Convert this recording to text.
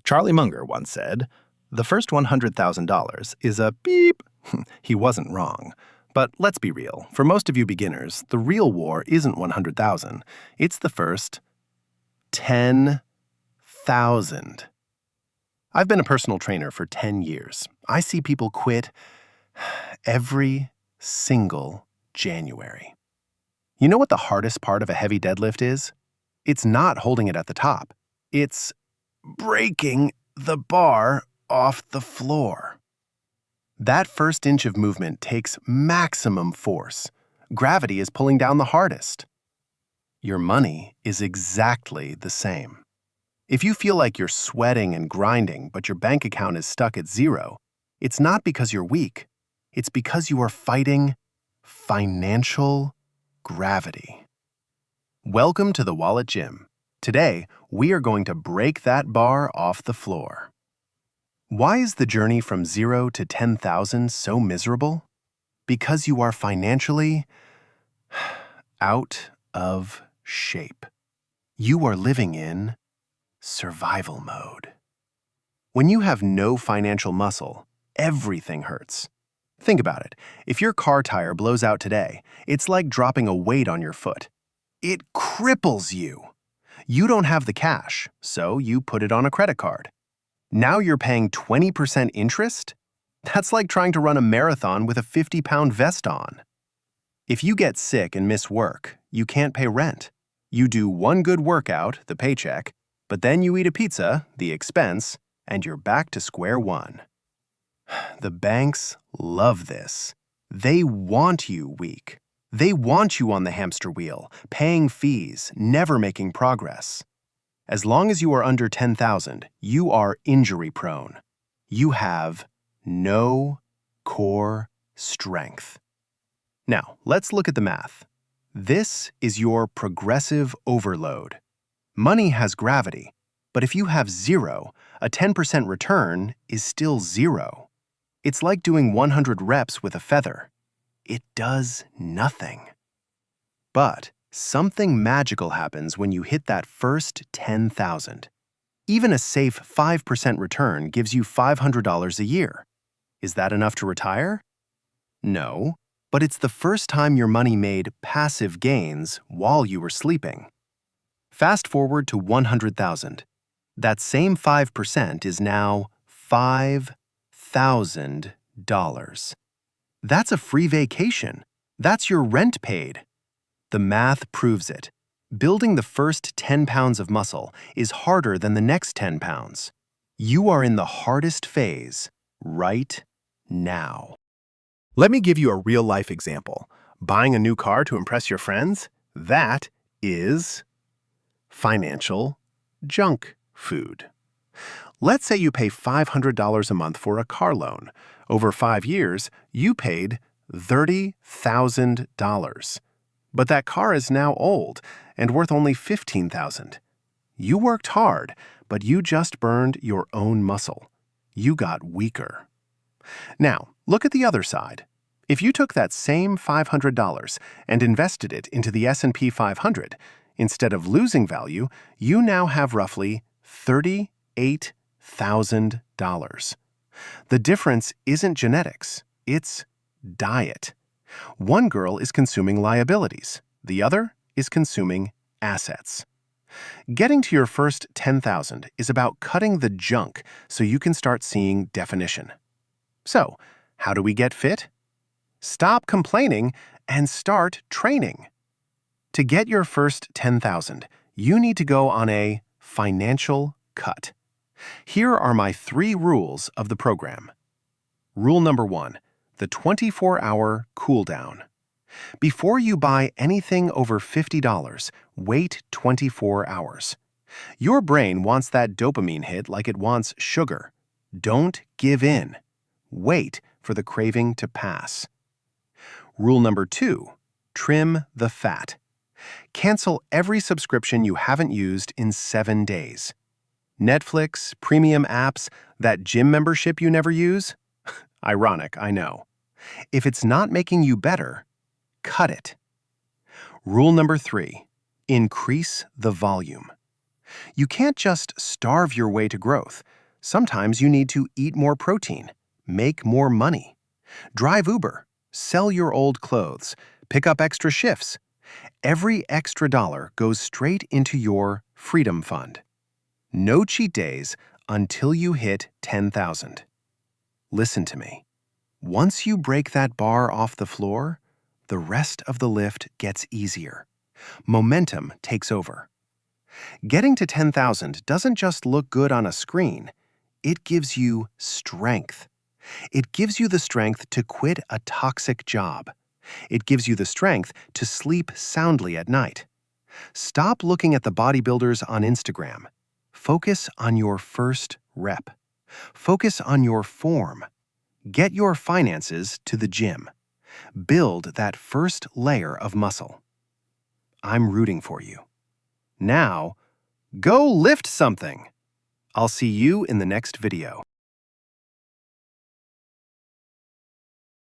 Charlie Munger once said, "The first $100,000 is a beep." He wasn't wrong. But let's be real. For most of you beginners, the real war isn't 100,000. It's the first 10,000. I've been a personal trainer for 10 years. I see people quit every single January. You know what the hardest part of a heavy deadlift is? It's not holding it at the top. It's breaking the bar off the floor. That first inch of movement takes maximum force. Gravity is pulling down the hardest. Your money is exactly the same. If you feel like you're sweating and grinding, but your bank account is stuck at zero, it's not because you're weak. It's because you are fighting financial gravity. Welcome to the Wallet Gym. Today, we are going to break that bar off the floor. Why is the journey from 0 to 10,000 so miserable? Because you are financially out of shape. You are living in survival mode. When you have no financial muscle, everything hurts. Think about it. If your car tire blows out today, it's like dropping a weight on your foot. It cripples you. You don't have the cash, so you put it on a credit card. Now you're paying 20% interest? That's like trying to run a marathon with a 50-pound vest on. If you get sick and miss work, you can't pay rent. You do one good workout, the paycheck, but then you eat a pizza, the expense, and you're back to square one. The banks love this. They want you weak. They want you on the hamster wheel, paying fees, never making progress. As long as you are under 10,000, you are injury-prone. You have no core strength. Now, let's look at the math. This is your progressive overload. Money has gravity, but if you have zero, a 10% return is still zero. It's like doing 100 reps with a feather. It does nothing. But something magical happens when you hit that first 10,000. Even a safe 5% return gives you $500 a year. Is that enough to retire? No, but it's the first time your money made passive gains while you were sleeping. Fast forward to 100,000. That same 5% is now $5,000. That's a free vacation. That's your rent paid. The math proves it. Building the first 10 pounds of muscle is harder than the next 10 pounds. You are in the hardest phase right now. Let me give you a real-life example. Buying a new car to impress your friends? That is financial junk food. Let's say you pay $500 a month for a car loan. Over 5 years, you paid $30,000. But that car is now old and worth only $15,000. You worked hard, but you just burned your own muscle. You got weaker. Now, look at the other side. If you took that same $500 and invested it into the S&P 500, instead of losing value, you now have roughly $38,000. The difference isn't genetics, it's diet. One girl is consuming liabilities, the other is consuming assets. Getting to your first 10,000 is about cutting the junk so you can start seeing definition. So, how do we get fit? Stop complaining and start training. To get your first 10,000, you need to go on a financial cut. Here are my 3 rules of the program. Rule number 1. The 24-hour cool down. Before you buy anything over $50, wait 24 hours. Your brain wants that dopamine hit like it wants sugar. Don't give in. Wait for the craving to pass. Rule number 2. Trim the fat. Cancel every subscription you haven't used in 7 days. Netflix, premium apps, that gym membership you never use? Ironic, I know. If it's not making you better, cut it. Rule number 3. Increase the volume. You can't just starve your way to growth. Sometimes you need to eat more protein, make more money, drive Uber, sell your old clothes, pick up extra shifts. Every extra dollar goes straight into your freedom fund. No cheat days until you hit 10,000. Listen to me. Once you break that bar off the floor, the rest of the lift gets easier. Momentum takes over. Getting to 10,000 doesn't just look good on a screen. It gives you strength. It gives you the strength to quit a toxic job. It gives you the strength to sleep soundly at night. Stop looking at the bodybuilders on Instagram. Focus on your first rep. Focus on your form. Get your finances to the gym. Build that first layer of muscle. I'm rooting for you. Now, go lift something! I'll see you in the next video.